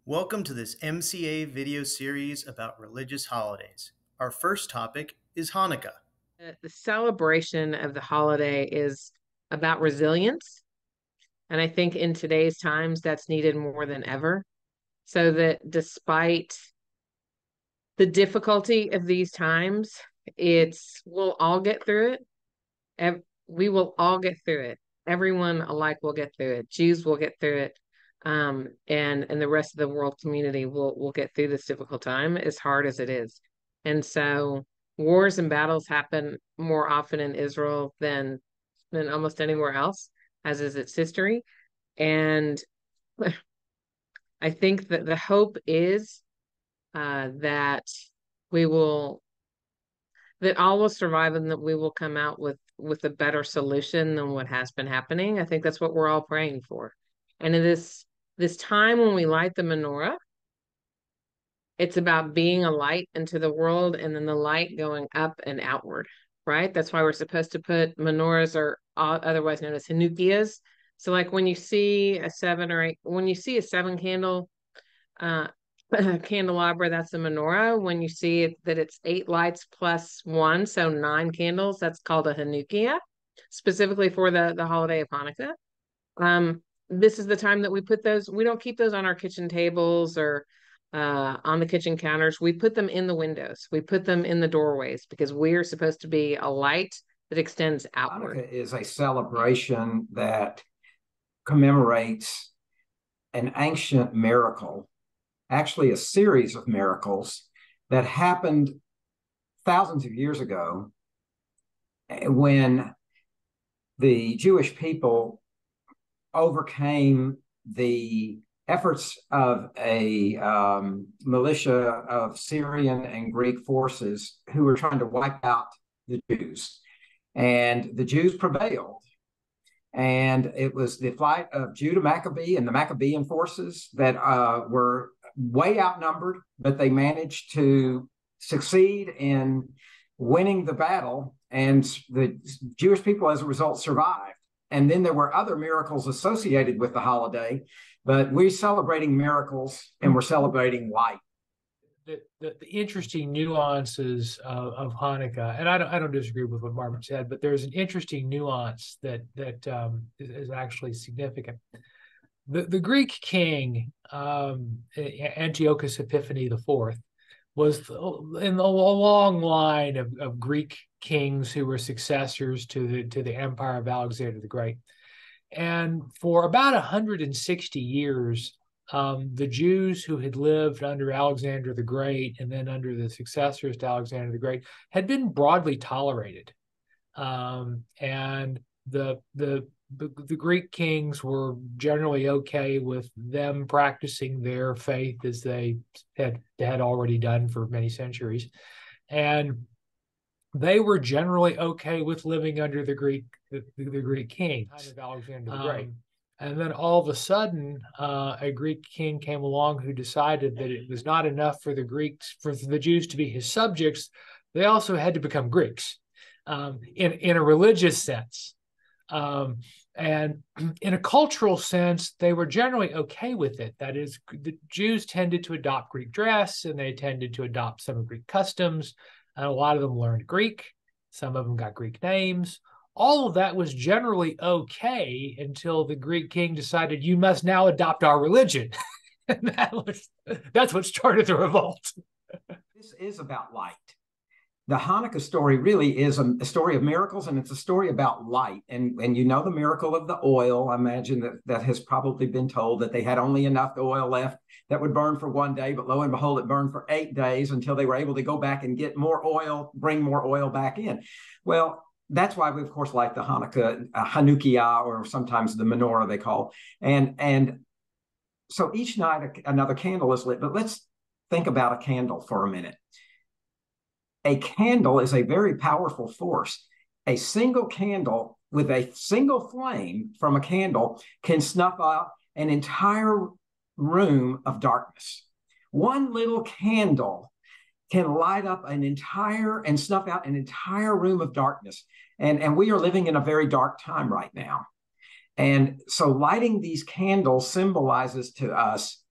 Welcome to this MCA video series about religious holidays. Our first topic is Hanukkah. The celebration of the holiday is about resilience. And I think in today's times, that's needed more than ever. So that despite the difficulty of these times, we'll all get through it. We will all get through it. Everyone alike will get through it. Jews will get through it. And the rest of the world community will get through this difficult time, as hard as it is. And so wars and battles happen more often in Israel than almost anywhere else, as is its history. And I think that the hope is that we will that all will survive and that we will come out with a better solution than what has been happening. I think that's what we're all praying for. And in this time when we light the menorah, it's about being a light into the world and then the light going up and outward, right? That's why we're supposed to put menorahs, or otherwise known as Hanukkahs. So like when you see a seven candle candelabra, that's a menorah. When you see it, that it's 8 lights plus 1, so 9 candles, that's called a Hanukkah, specifically for the holiday of Hanukkah. This is the time that we put those. We don't keep those on our kitchen tables or on the kitchen counters. We put them in the windows. We put them in the doorways because we are supposed to be a light that extends outward. Hanukkah is a celebration that commemorates an ancient miracle, actually a series of miracles that happened thousands of years ago when the Jewish people overcame the efforts of a militia of Syrian and Greek forces who were trying to wipe out the Jews. And the Jews prevailed. And it was the flight of Judah Maccabee and the Maccabean forces that were way outnumbered, but they managed to succeed in winning the battle. And the Jewish people, as a result, survived. And then there were other miracles associated with the holiday, but we're celebrating miracles and we're celebrating light. The interesting nuances of Hanukkah, and I don't disagree with what Marvin said, but there's an interesting nuance that is actually significant. The Greek king Antiochus Epiphanes IV was in a long line of Greek kings who were successors to the empire of Alexander the Great, and for about 160 years. The Jews who had lived under Alexander the Great and then under the successors to Alexander the Great had been broadly tolerated, and the Greek kings were generally okay with them practicing their faith as they had already done for many centuries, and they were generally okay with living under the Greek king of Alexander the Great. And then all of a sudden, a Greek king came along who decided that it was not enough for the Jews to be his subjects. They also had to become Greeks in a religious sense. And in a cultural sense, they were generally okay with it. That is, the Jews tended to adopt Greek dress and they tended to adopt some of Greek customs. And a lot of them learned Greek. Some of them got Greek names. All of that was generally okay until the Greek king decided, you must now adopt our religion. And that's what started the revolt. This is about light. The Hanukkah story really is a story of miracles, and it's a story about light. And you know the miracle of the oil. I imagine that has probably been told, that they had only enough oil left that would burn for 1 day, but lo and behold, it burned for 8 days until they were able to go back and get more oil, bring more oil back in. Well, that's why we, of course, like the Hanukkah, or sometimes the menorah they call. And so each night another candle is lit. But let's think about a candle for a minute. A candle is a very powerful force. A single candle with a single flame from a candle can snuff out an entire room of darkness. One little candle can light up and snuff out an entire room of darkness. And we are living in a very dark time right now. And so lighting these candles symbolizes to us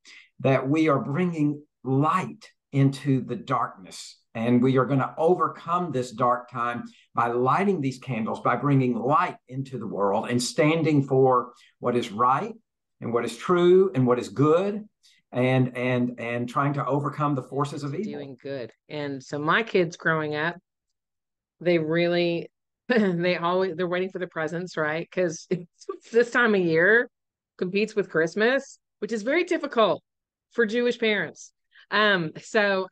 that we are bringing light into the darkness. And we are going to overcome this dark time by lighting these candles, by bringing light into the world and standing for what is right and what is true and what is good, and trying to overcome the forces of evil. Doing good. And so my kids growing up, they really they're waiting for the presents, right? Because this time of year competes with Christmas, which is very difficult for Jewish parents. And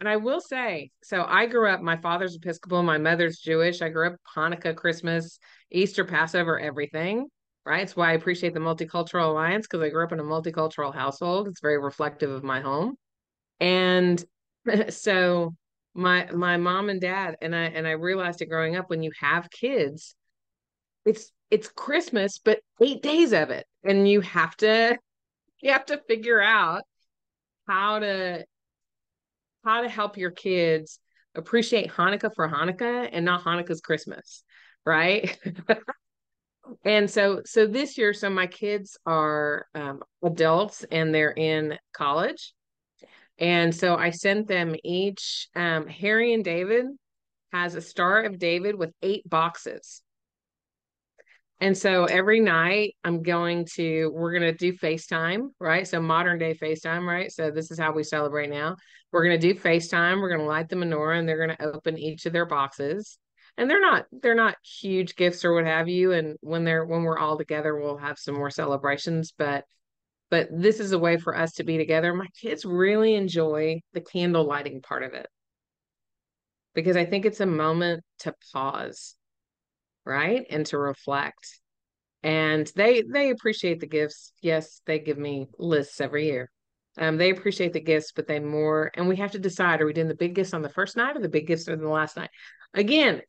I will say, so I grew up, my father's Episcopal, my mother's Jewish. I grew up Hanukkah, Christmas, Easter, Passover, everything, right? It's why I appreciate the Multicultural Alliance, because I grew up in a multicultural household. It's very reflective of my home. And so my mom and dad and I realized it growing up, when you have kids, it's Christmas, but 8 days of it. And you have to figure out how to help your kids appreciate Hanukkah for Hanukkah and not Hanukkah's Christmas, right? And so this year, so my kids are adults and they're in college. And so I sent them each, Harry and David has a Star of David with 8 boxes. And so every night we're going to do FaceTime, right? So modern day FaceTime, right? So this is how we celebrate now. We're going to do FaceTime. We're going to light the menorah and they're going to open each of their boxes. And they're not huge gifts or what have you. And when we're all together, we'll have some more celebrations, but this is a way for us to be together. My kids really enjoy the candle lighting part of it, because I think it's a moment to pause, right? And to reflect. And they appreciate the gifts. Yes, they give me lists every year. They appreciate the gifts, but and we have to decide, are we doing the big gifts on the first night or the big gifts on the last night? Again,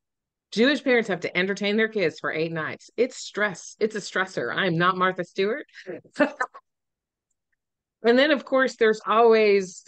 Jewish parents have to entertain their kids for 8 nights. It's stress. It's a stressor. I'm not Martha Stewart. And then, of course, there's always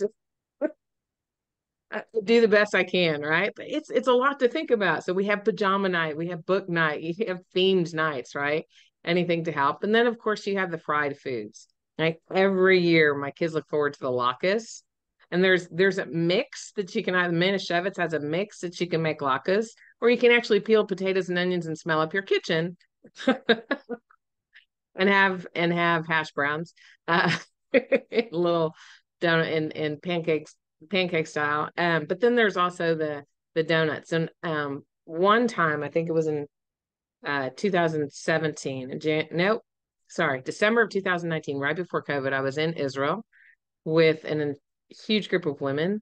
do the best I can, right? But it's a lot to think about. So we have pajama night, we have book night, you have themed nights, right? Anything to help. And then, of course, you have the fried foods. Like every year, my kids look forward to the latkes. And there's a mix that you can either, Manischewitz has a mix that you can make latkes, or you can actually peel potatoes and onions and smell up your kitchen and have hash browns. Little donut and pancake style. But then there's also the donuts. And one time, I think it was in 2017, December of 2019, right before COVID, I was in Israel with a huge group of women,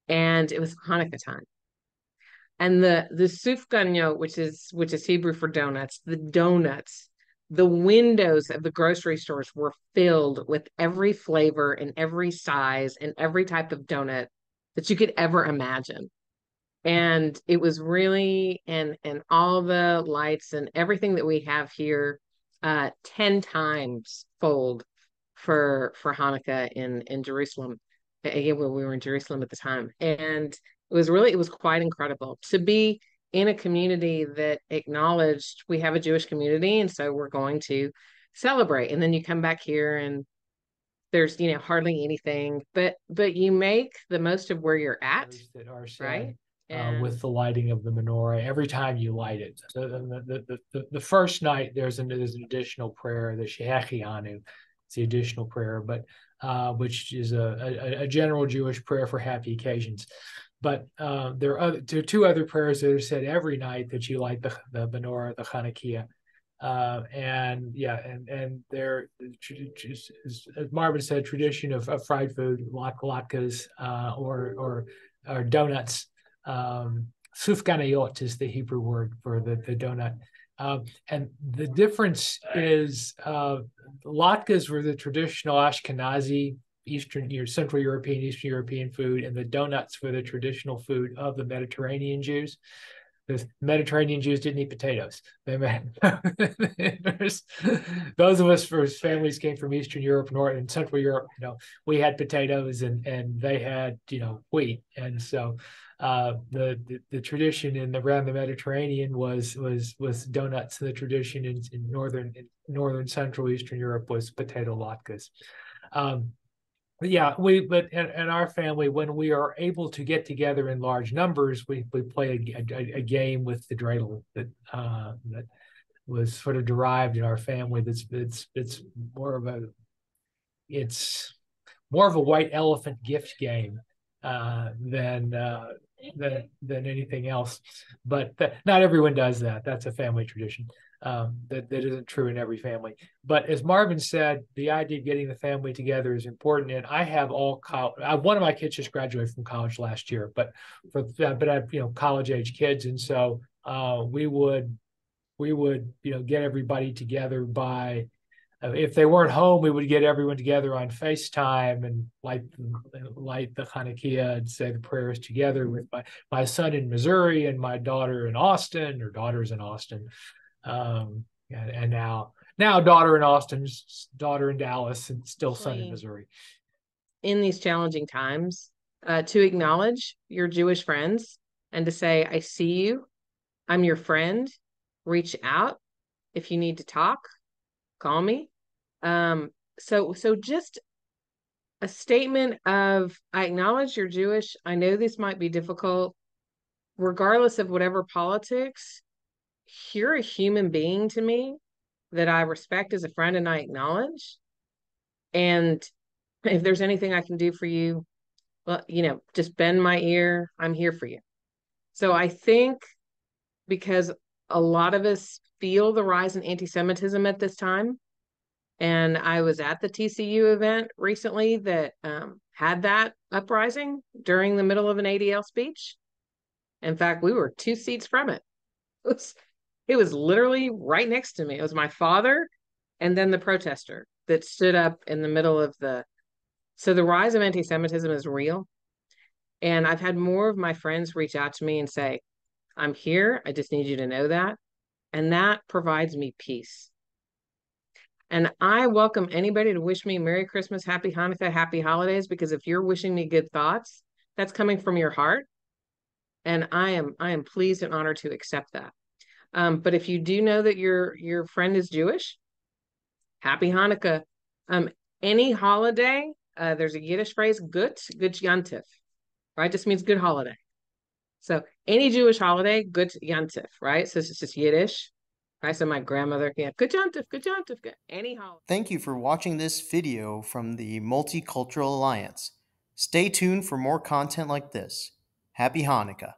and it was Hanukkah time. And the sufganiyot, which is Hebrew for donuts, the windows of the grocery stores were filled with every flavor and every size and every type of donut that you could ever imagine. And it was really, and all the lights and everything that we have here, 10 times fold for Hanukkah in Jerusalem. Again, when we were in Jerusalem at the time. And it was quite incredible to be in a community that acknowledged we have a Jewish community, and so we're going to celebrate. And then you come back here and there's hardly anything, but you make the most of where you're at, that are said, right? With the lighting of the menorah every time you light it. So the first night there's an additional prayer, the Shehechianu. It's the additional prayer, but which is a general Jewish prayer for happy occasions. But there are 2 other prayers that are said every night that you light the menorah, the Chanukiah. And there, as Marvin said, tradition of fried food, latkes, or donuts. Sufganiyot is the Hebrew word for the donut. And the difference is latkes were the traditional Ashkenazi, Central European, Eastern European food, and the donuts were the traditional food of the Mediterranean Jews. The Mediterranean Jews didn't eat potatoes. Those of us whose families came from Eastern Europe, North and Central Europe, we had potatoes and they had, wheat. And so the tradition around the Mediterranean was donuts. The tradition in northern Central Eastern Europe was potato latkes. Yeah, but in our family, when we are able to get together in large numbers, we play a game with the dreidel that was sort of derived in our family. It's more of a it's more of a white elephant gift game than anything else. But not everyone does that. That's a family tradition. That isn't true in every family. But as Marvin said, the idea of getting the family together is important. And I have one of my kids just graduated from college last year, but I have college age kids, and so we would get everybody together by if they weren't home, we would get everyone together on FaceTime and light the Hanukkah and say the prayers together with my son in Missouri and my daughter in Austin, or daughters in Austin, and now daughter in Austin, daughter in Dallas, and still son in Missouri. In these challenging times, to acknowledge your Jewish friends and to say, I see you, I'm your friend, reach out if you need to talk, call me. So just a statement of, I acknowledge you're Jewish. I know this might be difficult, regardless of whatever politics. You're a human being to me that I respect as a friend and I acknowledge. And if there's anything I can do for you, well, just bend my ear. I'm here for you. So I think because a lot of us feel the rise in anti-Semitism at this time, and I was at the TCU event recently that had that uprising during the middle of an ADL speech. In fact, we were 2 seats from it. It was literally right next to me. It was my father and then the protester that stood up in the middle of So the rise of anti-Semitism is real. And I've had more of my friends reach out to me and say, I'm here. I just need you to know that. And that provides me peace. And I welcome anybody to wish me Merry Christmas, Happy Hanukkah, Happy Holidays, because if you're wishing me good thoughts, that's coming from your heart. And I am pleased and honored to accept that. But if you do know that your friend is Jewish, Happy Hanukkah. Any holiday, there's a Yiddish phrase, gut Yantif, right? Just means good holiday. So any Jewish holiday, gut Yantif, right? So it's just Yiddish. Right? So my grandmother, good Yantif, any holiday. Thank you for watching this video from the Multicultural Alliance. Stay tuned for more content like this. Happy Hanukkah.